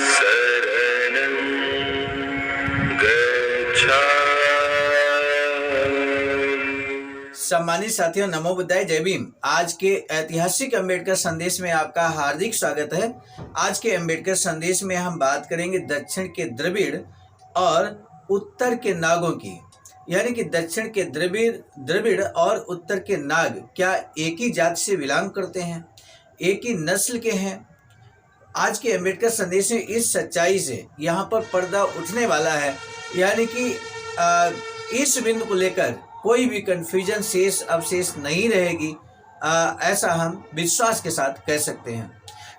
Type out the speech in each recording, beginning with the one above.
शरणं गच्छामि। सम्मानित साथियों, नमो बुद्धाय, जय भीम। आज के ऐतिहासिक अंबेडकर संदेश में आपका हार्दिक स्वागत है। आज के अंबेडकर संदेश में हम बात करेंगे दक्षिण के द्रविड़ और उत्तर के नागों की, यानी कि दक्षिण के द्रविड़ और उत्तर के नाग क्या एक ही जाति से बिलोंग करते हैं, एक ही नस्ल के हैं। आज के अंबेडकर संदेश में इस सच्चाई से यहाँ पर पर्दा उठने वाला है, यानी कि इस बिंदु को लेकर कोई भी कन्फ्यूजन शेष अवशेष नहीं रहेगी, ऐसा हम विश्वास के साथ कह सकते हैं।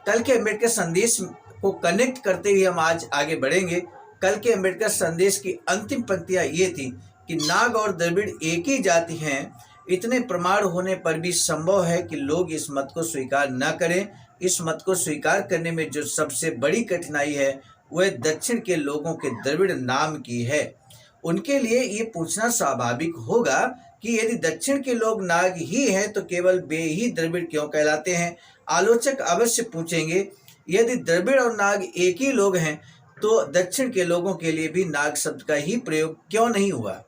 कल के अंबेडकर संदेश को कनेक्ट करते हुए हम आज आगे बढ़ेंगे। कल के अंबेडकर संदेश की अंतिम पंक्तियां ये थी कि नाग और द्रविड़ एक ही जाति हैं। इतने प्रमाण होने पर भी संभव है कि लोग इस मत को स्वीकार न करें। इस मत को स्वीकार करने में जो सबसे बड़ी कठिनाई है वह दक्षिण के लोगों के द्रविड़ नाम की है। उनके लिए ये पूछना स्वाभाविक होगा कि यदि दक्षिण के लोग नाग ही हैं तो केवल वे ही द्रविड़ क्यों कहलाते हैं। आलोचक अवश्य पूछेंगे, यदि द्रविड़ और नाग एक ही लोग हैं तो दक्षिण के लोगों के लिए भी नाग शब्द का ही प्रयोग क्यों नहीं हुआ।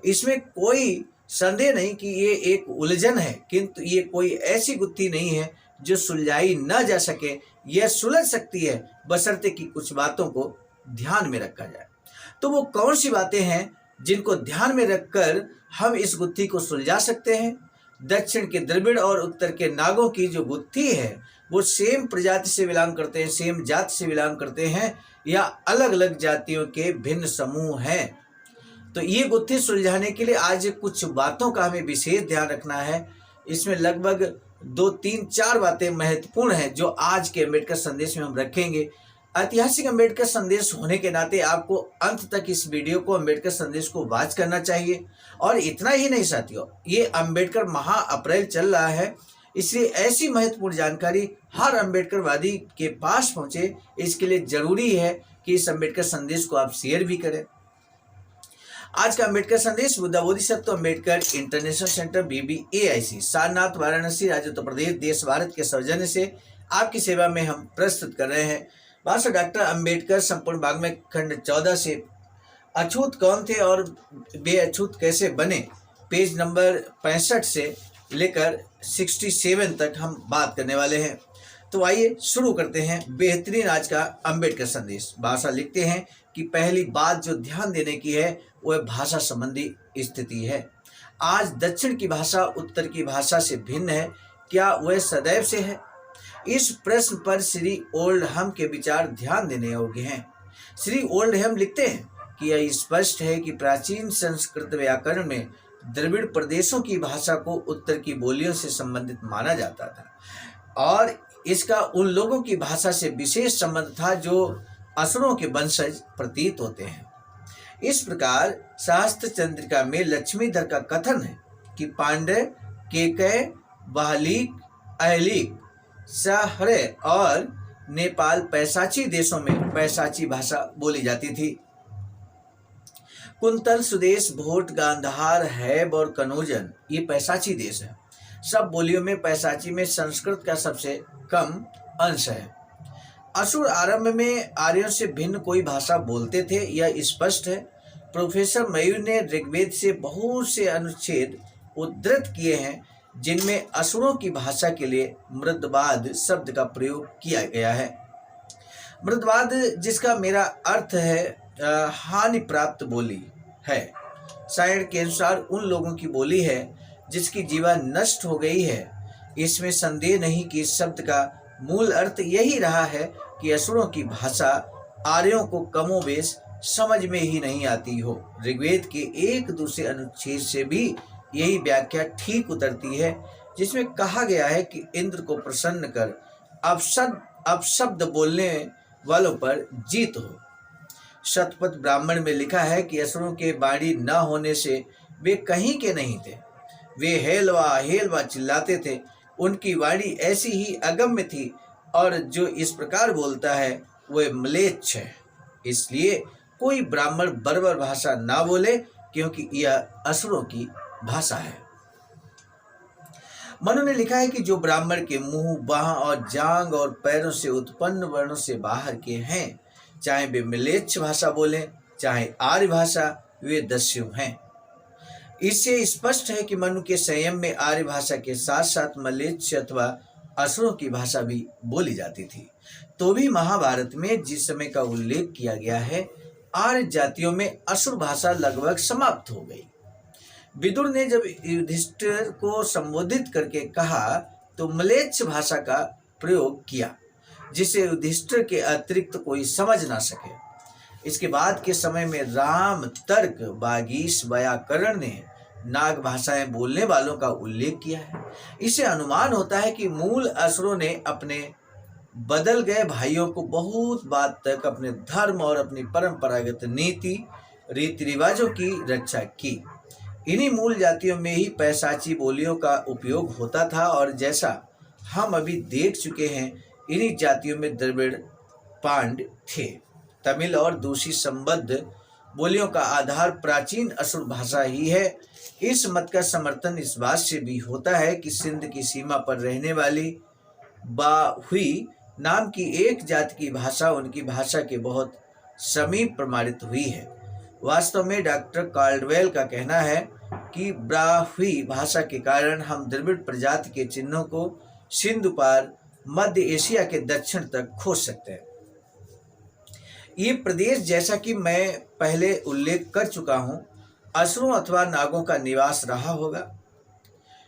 इसमें कोई संदेह नहीं कि ये एक उलझन है, किंतु ये कोई ऐसी गुत्थी नहीं है जो सुलझाई न जा सके। यह सुलझ सकती है बशर्ते कि कुछ बातों को ध्यान में रखा जाए। तो वो कौन सी बातें हैं जिनको ध्यान में रखकर हम इस गुत्थी को सुलझा सकते हैं। दक्षिण के द्रविड़ और उत्तर के नागों की जो गुत्थी है वो सेम प्रजाति से बिलोंग करते हैं, सेम जाति से बिलोंग करते हैं, या अलग अलग जातियों के भिन्न समूह हैं। तो ये गुत्थी सुलझाने के लिए आज कुछ बातों का हमें विशेष ध्यान रखना है। इसमें लगभग 2, 3, 4 बातें महत्वपूर्ण हैं जो आज के अंबेडकर संदेश में हम रखेंगे। ऐतिहासिक अंबेडकर संदेश होने के नाते आपको अंत तक इस वीडियो को, अंबेडकर संदेश को वॉच करना चाहिए। और इतना ही नहीं साथियों, ये अंबेडकर महा अप्रैल चल रहा है, इसलिए ऐसी महत्वपूर्ण जानकारी हर अंबेडकरवादी के पास पहुंचे। इसके लिए जरूरी है कि इस अंबेडकर संदेश को आप शेयर भी करें। आज का अंबेडकर संदेश Buddha Bodhisattva Ambedkar international centre BBAIC Sarnath, Varanasi, राज्य उत्तर प्रदेश, देश भारत के सौजन्य से आपकी सेवा में हम प्रस्तुत कर रहे हैं। भाषा डॉक्टर अंबेडकर, संपूर्ण वाङ्मय खंड 14 से अछूत कौन थे और बेअछूत कैसे बने, पेज नंबर 65 से लेकर 67 तक हम बात करने वाले हैं। तो आइए शुरू करते हैं बेहतरीन आज का अंबेडकर संदेश। भाषा लिखते हैं कि पहली बात जो ध्यान देने की है वह भाषा संबंधी स्थिति है। आज दक्षिण की भाषा उत्तर की भाषा से भिन्न है, क्या वह सदैव से है? इस प्रश्न पर श्री ओल्डहम के विचार ध्यान देने योग्य हैं। श्री ओल्डहम लिखते हैं कि यह स्पष्ट है कि प्राचीन संस्कृत व्याकरण में द्रविड़ प्रदेशों की भाषा को उत्तर की बोलियों से संबंधित माना जाता था और इसका उन लोगों की भाषा से विशेष संबंध था जो असुरों के वंशज प्रतीत होते हैं। इस प्रकार शास्त्र चंद्रिका में लक्ष्मीधर का कथन है कि पांड्य, केकय, वाहलिक, अहलिक, सहरे और नेपाल पैसाची देशों में पैसाची भाषा बोली जाती थी। कुंतल, सुदेश, भोट, गांधार, हैब और कनौजन ये पैसाची देश है। सब बोलियों में पैसाची में संस्कृत का सबसे कम अंश है। असुर आरंभ में आर्यों से भिन्न कोई भाषा बोलते थे, यह स्पष्ट है। प्रोफेसर मयूर ने ऋग्वेद से बहुत से अनुच्छेद उद्धृत किए हैं जिनमें असुरों की भाषा के लिए मृदवाद शब्द का प्रयोग किया गया है। मृदवाद जिसका मेरा अर्थ है हानि प्राप्त बोली है। सायण के अनुसार उन लोगों की बोली है जिसकी जीवा नष्ट हो गई है। इसमें संदेह नहीं कि इस शब्द का मूल अर्थ यही रहा है कि असुरों की भाषा आर्यों को कमोबेश समझ में ही नहीं आती हो। ऋग्वेद के एक दूसरे अनुच्छेद से भी यही व्याख्या ठीक उतरती है जिसमें कहा गया है कि इंद्र को प्रसन्न कर अपशब्द बोलने वालों पर जीत हो। शतपथ ब्राह्मण में लिखा है कि असुरों के वाणी न होने से वे कहीं के नहीं थे। वे हेलवा हेलवा चिल्लाते थे। उनकी वाणी ऐसी ही अगम्य थी और जो इस प्रकार बोलता है वह म्लेच्छ है। इसलिए कोई ब्राह्मण बर्बर भाषा ना बोले क्योंकि यह असुरों की भाषा है। मनु ने लिखा है कि जो ब्राह्मण के मुंह, बाह और जांग और पैरों से उत्पन्न वर्णों से बाहर के हैं, चाहे वे म्लेच्छ भाषा बोलें चाहे आर्य भाषा, वे दस्यु हैं। इससे स्पष्ट है कि मनु के संयम में आर्य भाषा के साथ साथ म्लेच्छ अथवा असुरों की भाषा भी बोली जाती थी। तो भी महाभारत में जिस समय का उल्लेख किया गया है, आर्य जातियों में असुर भाषा लगभग समाप्त हो गई। विदुर ने जब युधिष्ठिर को संबोधित करके कहा तो म्लेच्छ भाषा का प्रयोग किया, जिसे युधिष्ठिर के अतिरिक्त कोई समझ ना सके। इसके बाद के समय में राम, तर्क, बागीश, व्याकरण ने नाग भाषाएं बोलने वालों का उल्लेख किया है। इससे अनुमान होता है कि मूल असुरों ने अपने बदल गए भाइयों को बहुत बात तक अपने धर्म और अपनी परंपरागत नीति रीति रिवाजों की रक्षा की। इन्हीं मूल जातियों में ही पैशाची बोलियों का उपयोग होता था और जैसा हम अभी देख चुके हैं, इन्हीं जातियों में द्रविड़, पांड थे। तमिल और दूसरी संबद्ध बोलियों का आधार प्राचीन असुर भाषा ही है। इस मत का समर्थन इस बात से भी होता है कि सिंध की सीमा पर रहने वाली बाहुई नाम की एक जाति की भाषा उनकी भाषा के बहुत समीप प्रमाणित हुई है। वास्तव में डॉक्टर कार्डवेल का कहना है कि ब्राह्वी भाषा के कारण हम द्रविड़ प्रजाति के चिन्हों को सिंधु पार मध्य एशिया के दक्षिण तक खोज सकते हैं। ये प्रदेश, जैसा कि मैं पहले उल्लेख कर चुका हूँ, असुरों अथवा नागों का निवास रहा होगा,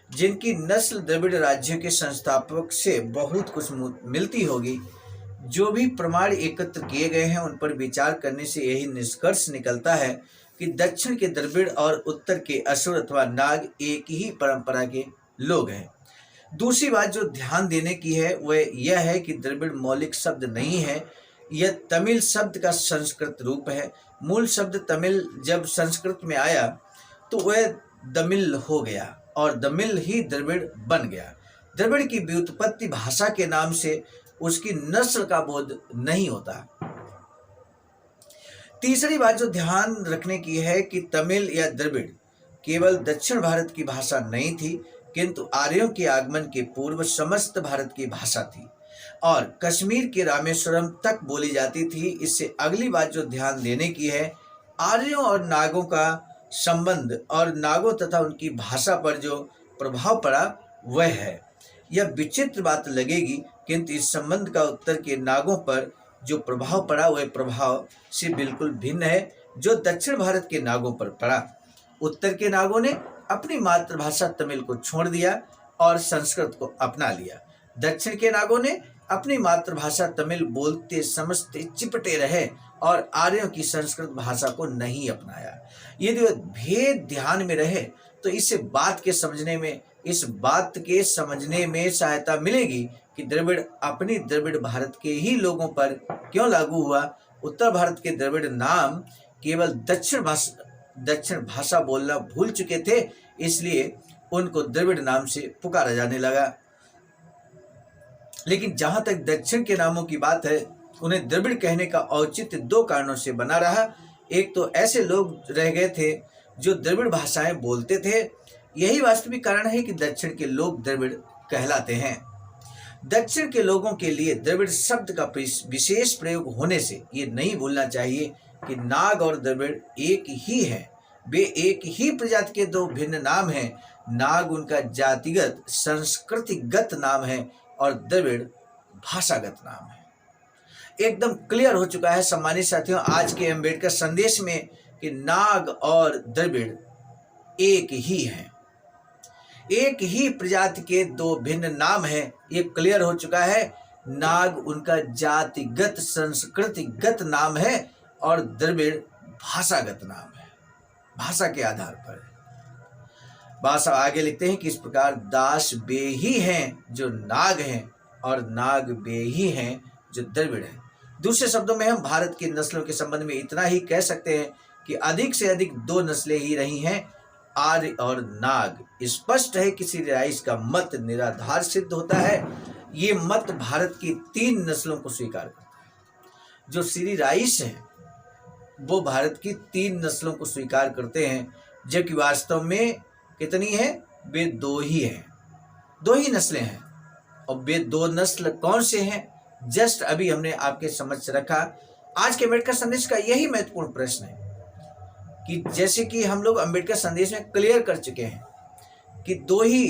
जिनकी नस्ल द्रविड़ राज्यों के संस्थापक से बहुत कुछ मिलती होगी। जो भी प्रमाण एकत्र किए गए हैं उन पर विचार करने से यही निष्कर्ष निकलता है कि दक्षिण के द्रविड़ और उत्तर के असुर अथवा नाग एक ही परंपरा के लोग हैं। दूसरी बात जो ध्यान देने की है वह यह है कि द्रविड़ मौलिक शब्द नहीं है, यह तमिल शब्द का संस्कृत रूप है। मूल शब्द तमिल जब संस्कृत में आया तो वह दमिल हो गया और दमिल ही द्रविड़ बन गया। द्रविड़ की व्युत्पत्ति भाषा के नाम से उसकी नस्ल का बोध नहीं होता। तीसरी बात जो ध्यान रखने की है कि तमिल या द्रविड़ केवल दक्षिण भारत की भाषा नहीं थी, किंतु आर्यों के आगमन के पूर्व समस्त भारत की भाषा थी और कश्मीर के रामेश्वरम तक बोली जाती थी। इससे अगली बात जो ध्यान देने की है, आर्यों और नागों का संबंध और नागों तथा उनकी भाषा पर जो प्रभाव पड़ा वह है। यह विचित्र बात लगेगी, किंतु इस संबंध का उत्तर के नागों पर जो प्रभाव पड़ा वह प्रभाव से बिल्कुल भिन्न है जो दक्षिण भारत के नागों पर पड़ा। उत्तर के नागों ने अपनी मातृभाषा तमिल को छोड़ दिया और संस्कृत को अपना लिया। दक्षिण के नागों ने अपनी मातृभाषा तमिल बोलते समझते चिपटे रहे और आर्यों की संस्कृत भाषा को नहीं अपनाया। यदि वह भेद ध्यान में रहे तो इस बात के समझने में सहायता मिलेगी कि द्रविड़ अपनी द्रविड़ भारत के ही लोगों पर क्यों लागू हुआ। उत्तर भारत के द्रविड़ नाम केवल दक्षिण भाषा बोलना भूल चुके थे, इसलिए उनको द्रविड़ नाम से पुकारा जाने लगा। लेकिन जहां तक दक्षिण के नामों की बात है, उन्हें द्रविड़ कहने का औचित्य दो कारणों से बना रहा। एक तो ऐसे लोग रह गए थे जो द्रविड़ भाषाएं बोलते थे। यही वास्तविक कारण है कि दक्षिण के लोग द्रविड़ कहलाते हैं। दक्षिण के लोगों के लिए द्रविड़ शब्द का विशेष प्रयोग होने से ये नहीं भूलना चाहिए कि नाग और द्रविड़ एक ही है। वे एक ही प्रजाति के दो भिन्न नाम हैं। नाग उनका जातिगत संस्कृतिगत नाम है और द्रविड़ भाषागत नाम है। एकदम क्लियर हो चुका है सम्मानित साथियों आज के अम्बेडकर संदेश में कि नाग और द्रविड़ एक ही हैं, एक ही प्रजाति के दो भिन्न नाम हैं। ये क्लियर हो चुका है। नाग उनका जातिगत संस्कृतिगत नाम है और द्रविड़ भाषागत नाम है, भाषा के आधार पर। भाषा आगे लिखते हैं कि इस प्रकार दास वे ही हैं जो नाग हैं और नाग वे ही हैं जो द्रविड़ हैं। दूसरे शब्दों में हम भारत की नस्लों के संबंध में इतना ही कह सकते हैं कि अधिक से अधिक दो नस्लें ही रही हैं, आर्य और नाग। स्पष्ट है कि श्री राइस का मत निराधार सिद्ध होता है। ये मत भारत की तीन नस्लों को स्वीकार करता है। जो श्री राइस है वो भारत की तीन नस्लों को स्वीकार करते हैं, जबकि वास्तव में कितनी है? वे दो ही हैं। दो ही नस्लें हैं, और वे दो नस्ल कौन से हैं, जस्ट अभी हमने आपके समझ रखा। आज के अम्बेडकर संदेश का यही महत्वपूर्ण प्रश्न है कि जैसे कि हम लोग अम्बेडकर संदेश में क्लियर कर चुके हैं कि दो ही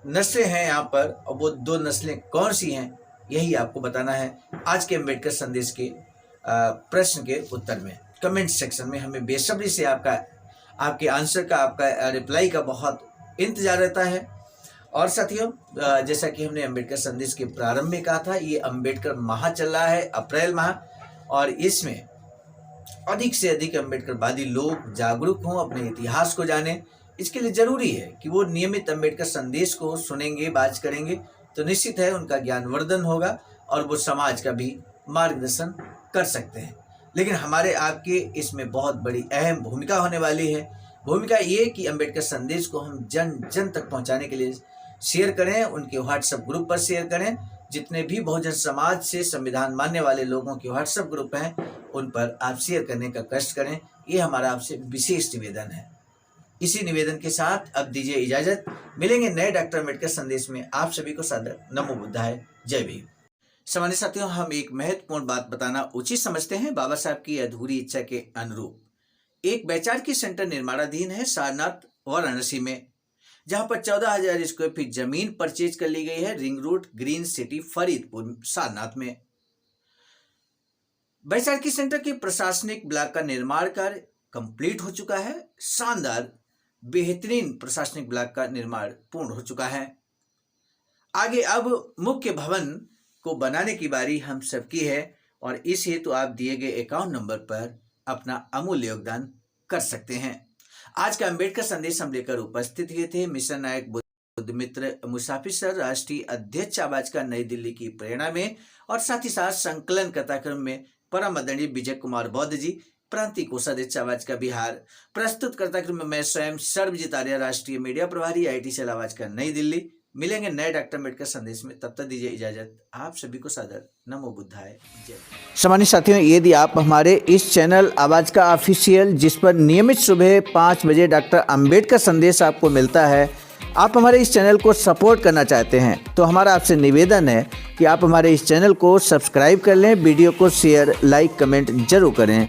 नस्लें हैं यहाँ पर, और वो दो नस्लें कौन सी हैं, यही आपको बताना है आज के अम्बेडकर संदेश के प्रश्न के उत्तर में। कमेंट सेक्शन में हमें बेसब्री से आपके आंसर का, आपका रिप्लाई का बहुत इंतजार रहता है। और साथियों, जैसा कि हमने अम्बेडकर संदेश के प्रारंभ में कहा था, ये अम्बेडकर माह चल रहा है, अप्रैल माह, और इसमें अधिक से अधिक अम्बेडकरवादी लोग जागरूक हों, अपने इतिहास को जानें। इसके लिए जरूरी है कि वो नियमित अम्बेडकर संदेश को सुनेंगे, बात करेंगे, तो निश्चित है उनका ज्ञानवर्धन होगा और वो समाज का भी मार्गदर्शन कर सकते हैं। लेकिन हमारे आपके इसमें बहुत बड़ी अहम भूमिका होने वाली है। भूमिका ये कि अम्बेडकर संदेश को हम जन जन तक पहुंचाने के लिए शेयर करें, उनके व्हाट्सएप ग्रुप पर शेयर करें। जितने भी बहुजन समाज से संविधान मानने वाले लोगों के व्हाट्सएप ग्रुप हैं, उन पर आप शेयर करने का कष्ट करें। ये हमारा आपसे विशेष निवेदन है। इसी निवेदन के साथ अब दीजिए इजाजत। मिलेंगे नए डॉक्टर अम्बेडकर संदेश में। आप सभी को सादर नमो बुद्धाय, जय भीम। सामान्य साथियों, हम एक महत्वपूर्ण बात बताना उचित समझते हैं। बाबा साहब की अधूरी इच्छा के अनुरूप एक वैचारिकी सेंटर निर्माणाधीन है सारनाथ वाराणसी में, जहां पर 14,000 स्क्वायर फीट जमीन परचेज कर ली गई है ring road, green city, Faridpur, Sarnath में। वैचारिकी सेंटर के प्रशासनिक ब्लॉक का निर्माण कार्य कंप्लीट हो चुका है। शानदार बेहतरीन प्रशासनिक ब्लॉक का निर्माण पूर्ण हो चुका है। आगे अब मुख्य भवन को बनाने की बारी हम सबकी है, और इस हेतु आप दिए गए अकाउंट नंबर पर अपना अमूल्य योगदान कर सकते हैं। आज का अम्बेडकर संदेश हम लेकर उपस्थित हुए थे मिशन नायक बुद्ध मित्र मुसाफिर सर, राष्ट्रीय अध्यक्ष आवाज का नई दिल्ली की प्रेरणा में, और साथ ही साथ संकलन कथाक्रम में परम आदरणीय विजय कुमार बौद्ध जी, प्रांतीय कोषाध्यक्ष आवाज का बिहार। प्रस्तुत कर्ताक्रम में मैं स्वयं सर्वजीत आर्य, राष्ट्रीय मीडिया प्रभारी, IT सेल आवाज का नई दिल्ली। मिलेंगे नए डॉक्टर अम्बेडकर संदेश में, तब तक दीजिए इजाजत। आप सभी को सादर नमो बुद्धाय, जय। सामान्य साथियों, यदि आप हमारे इस चैनल आवाज का ऑफिशियल, जिस पर नियमित सुबह 5 बजे डॉक्टर अम्बेडकर संदेश आपको मिलता है, आप हमारे इस चैनल को सपोर्ट करना चाहते हैं, तो हमारा आपसे निवेदन है कि आप हमारे इस चैनल को सब्सक्राइब कर लें, वीडियो को शेयर, लाइक, कमेंट जरूर करें।